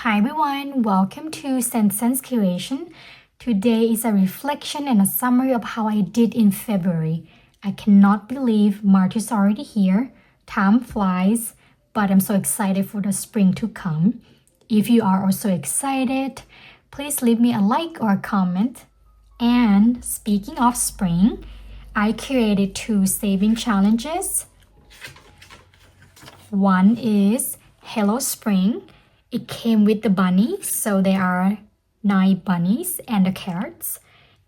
Hi everyone, welcome to Sense Creation. Today is a reflection and a summary of how I did in February. I cannot believe March is already here. Time flies, but I'm so excited for the spring to come. If you are also excited, please leave me a like or a comment. And speaking of spring, I created 2 saving challenges. One is Hello Spring. It came with the bunny, so there are 9 bunnies and the carrots.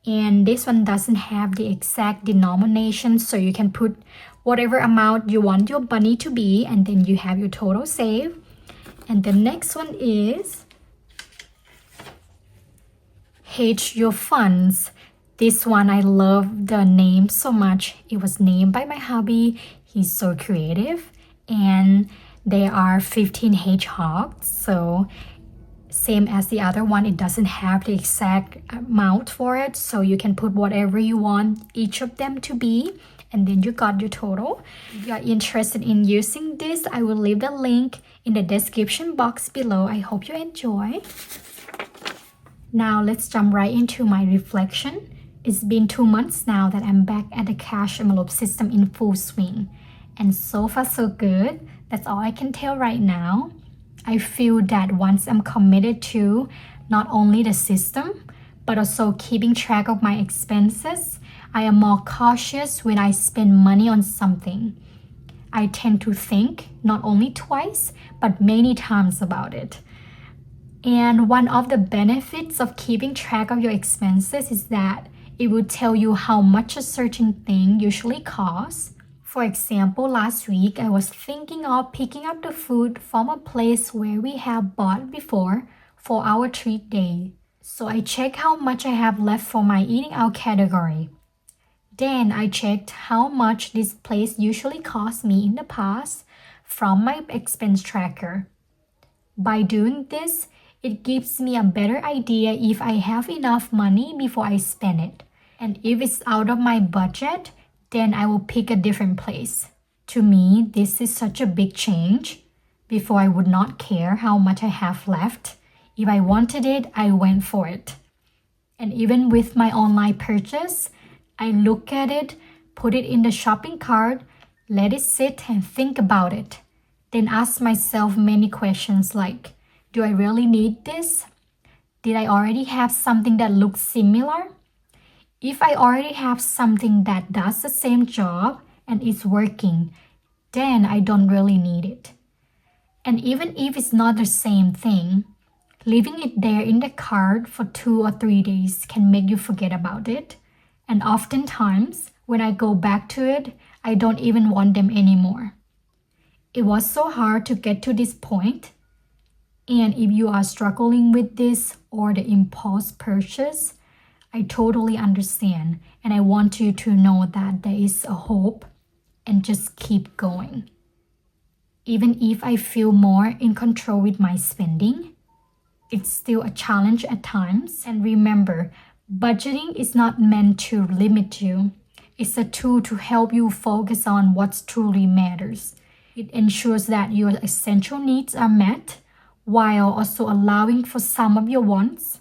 And this one doesn't have the exact denomination, so you can put whatever amount you want your bunny to be, and then you have your total save. And the next one is Hedge Your Funds. This one, I love the name so much. It was named by my hubby. He's so creative. And there are 15 hedgehogs, so same as the other one, it doesn't have the exact amount for it, so you can put whatever you want each of them to be, and then you got your total. If you are interested in using this, I will leave the link in the description box below. I hope you enjoy. Now let's jump right into my reflection. It's been 2 months now that I'm back at the cash envelope system in full swing, and so far so good. That's all I can tell right now. I feel that once I'm committed to not only the system, but also keeping track of my expenses, I am more cautious when I spend money on something. I tend to think not only twice, but many times about it. And one of the benefits of keeping track of your expenses is that it will tell you how much a certain thing usually costs. For example, last week I was thinking of picking up the food from a place where we have bought before for our treat day. So I checked how much I have left for my eating out category. Then I checked how much this place usually cost me in the past from my expense tracker. By doing this, it gives me a better idea if I have enough money before I spend it. And if it's out of my budget, then I will pick a different place. To me, this is such a big change. Before, I would not care how much I have left. If I wanted it, I went for it. And even with my online purchase, I look at it, put it in the shopping cart, let it sit and think about it. Then ask myself many questions like, do I really need this? Did I already have something that looks similar? If I already have something that does the same job and is working, then I don't really need it. And even if it's not the same thing, leaving it there in the cart for 2 or 3 days can make you forget about it. And oftentimes, when I go back to it, I don't even want them anymore. It was so hard to get to this point. And if you are struggling with this or the impulse purchase, I totally understand, and I want you to know that there is a hope, and just keep going. Even if I feel more in control with my spending, it's still a challenge at times. And remember, budgeting is not meant to limit you. It's a tool to help you focus on what truly matters. It ensures that your essential needs are met while also allowing for some of your wants.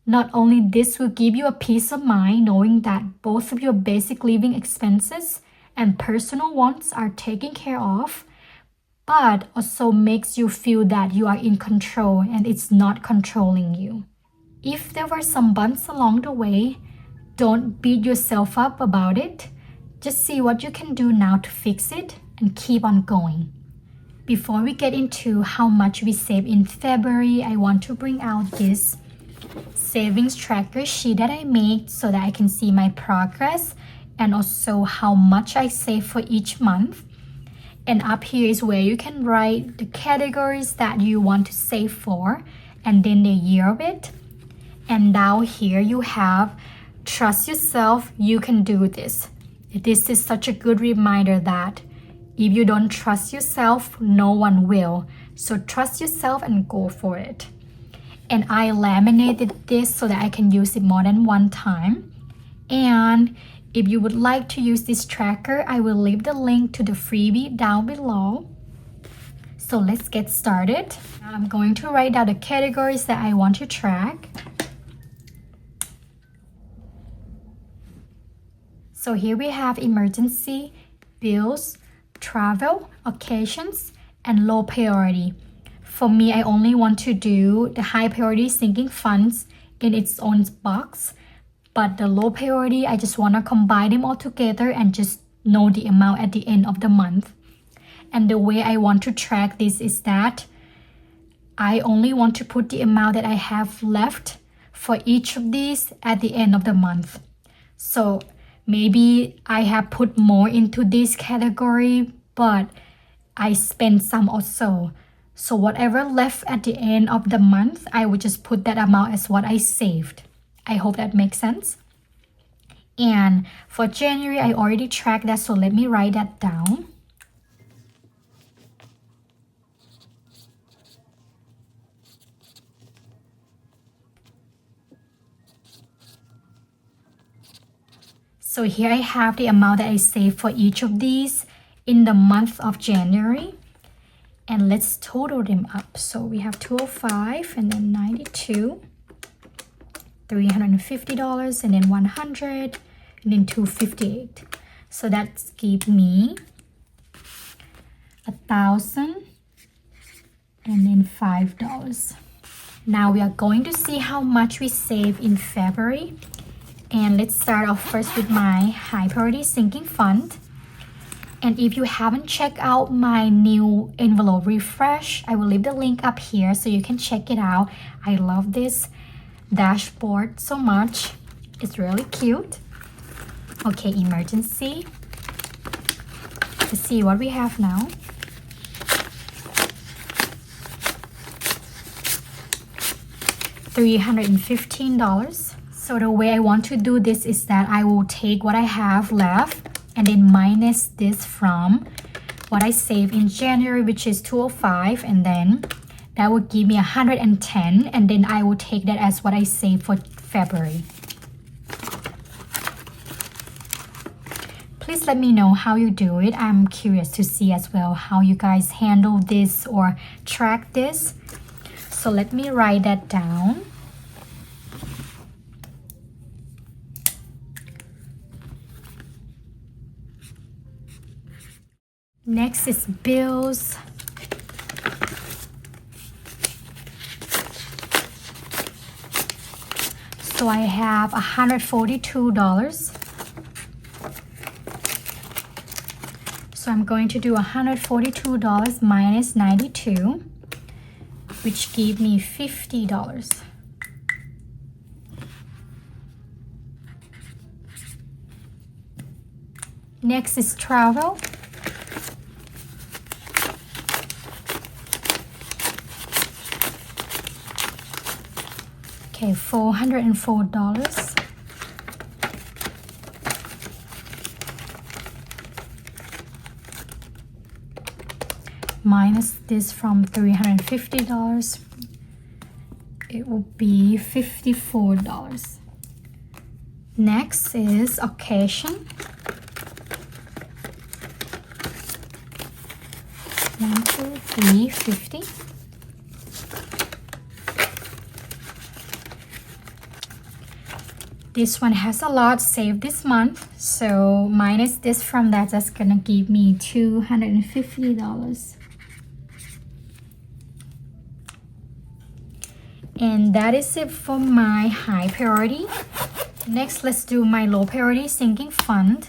Not only this will give you a peace of mind knowing that both of your basic living expenses and personal wants are taken care of, but also makes you feel that you are in control and it's not controlling you. If there were some bumps along the way, don't beat yourself up about it. Just see what you can do now to fix it and keep on going. Before we get into how much we saved in February, I want to bring out this savings tracker sheet that I made so that I can see my progress and also how much I save for each month. And up here is where you can write the categories that you want to save for and then the year of it. And down here you have trust yourself, you can do this. This is such a good reminder that if you don't trust yourself, no one will. So trust yourself and go for it. And I laminated this so that I can use it more than one time. And if you would like to use this tracker, I will leave the link to the freebie down below. So let's get started. I'm going to write down the categories that I want to track. So here we have emergency, bills, travel, occasions, and low priority. For me, I only want to do the high priority sinking funds in its own box. But the low priority, I just want to combine them all together and just know the amount at the end of the month. And the way I want to track this is that I only want to put the amount that I have left for each of these at the end of the month. So maybe I have put more into this category, but I spent some also. So whatever left at the end of the month, I would just put that amount as what I saved. I hope that makes sense. And for January, I already tracked that, so let me write that down. So here I have the amount that I saved for each of these in the month of January. And let's total them up. So we have 205 and then 92, $350 and then 100 and then 258. So that's give me 1,000 and then $5. Now we are going to see how much we save in February. And let's start off first with my high priority sinking fund. And if you haven't checked out my new envelope refresh, I will leave the link up here so you can check it out. I love this dashboard so much. It's really cute. Okay, emergency. Let's see what we have now. $315. So the way I want to do this is that I will take what I have left and then minus this from what I saved in January, which is 205, and then that would give me 110, and then I will take that as what I saved for February. Please let me know how you do it. I'm curious to see as well how you guys handle this or track this. So let me write that down. Next is bills. So I have $142. So I'm going to do $142 minus 92, which gave me $50. Next is travel. Okay, $404. Minus this from $350, it will be $54. Next is occasion. 1, 2, 3, 50. This one has a lot saved this month, so minus this from that, that's gonna give me $250. And that is it for my high priority. Next, let's do my low priority sinking fund.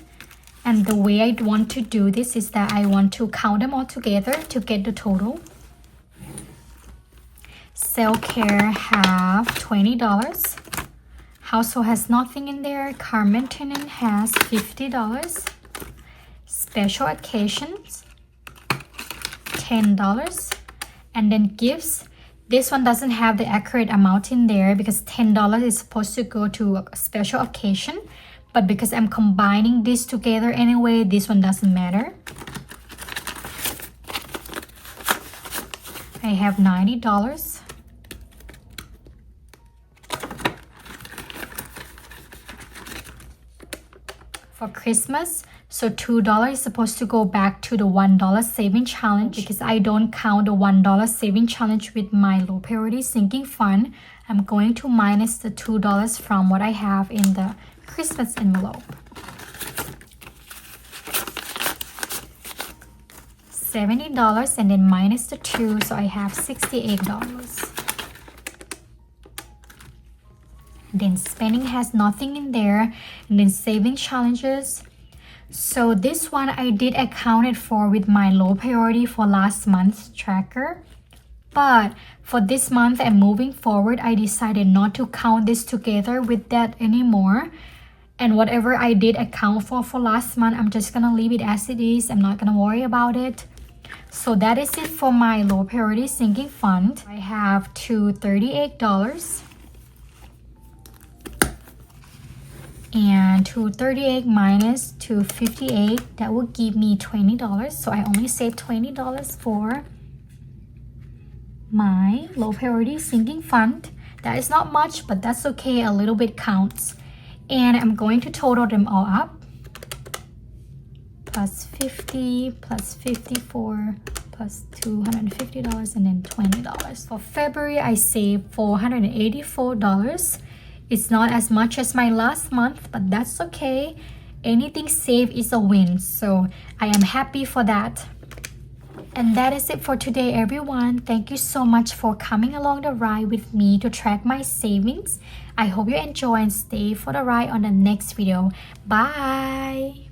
And the way I want to do this is that I want to count them all together to get the total. Self-care have $20. Household has nothing in there. Car maintenance has $50. Special occasions, $10. And then gifts. This one doesn't have the accurate amount in there because $10 is supposed to go to a special occasion. But because I'm combining this together anyway, this one doesn't matter. I have $90. For Christmas, So $2 is supposed to go back to the $1 saving challenge because I don't count the $1 saving challenge with my low priority sinking fund. I'm going to minus the $2 from what I have in the Christmas envelope. $70 and then minus the 2, so I have $68. Then spending has nothing in there, and then saving challenges. So this one I did account it for with my low priority for last month's tracker. But for this month and moving forward, I decided not to count this together with that anymore. And whatever I did account for last month, I'm just gonna leave it as it is. I'm not gonna worry about it. So that is it for my low priority sinking fund. I have $238. And 238 minus 258, that will give me $20. So I only saved $20 for my low priority sinking fund. That is not much, but that's okay. A little bit counts. And I'm going to total them all up. Plus 50, plus 54, plus $250, and then $20. For February, I saved $484. It's not as much as my last month, but that's okay. Anything saved is a win, so I am happy for that. And that is it for today, everyone. Thank you so much for coming along the ride with me to track my savings. I hope you enjoy and stay for the ride on the next video. Bye!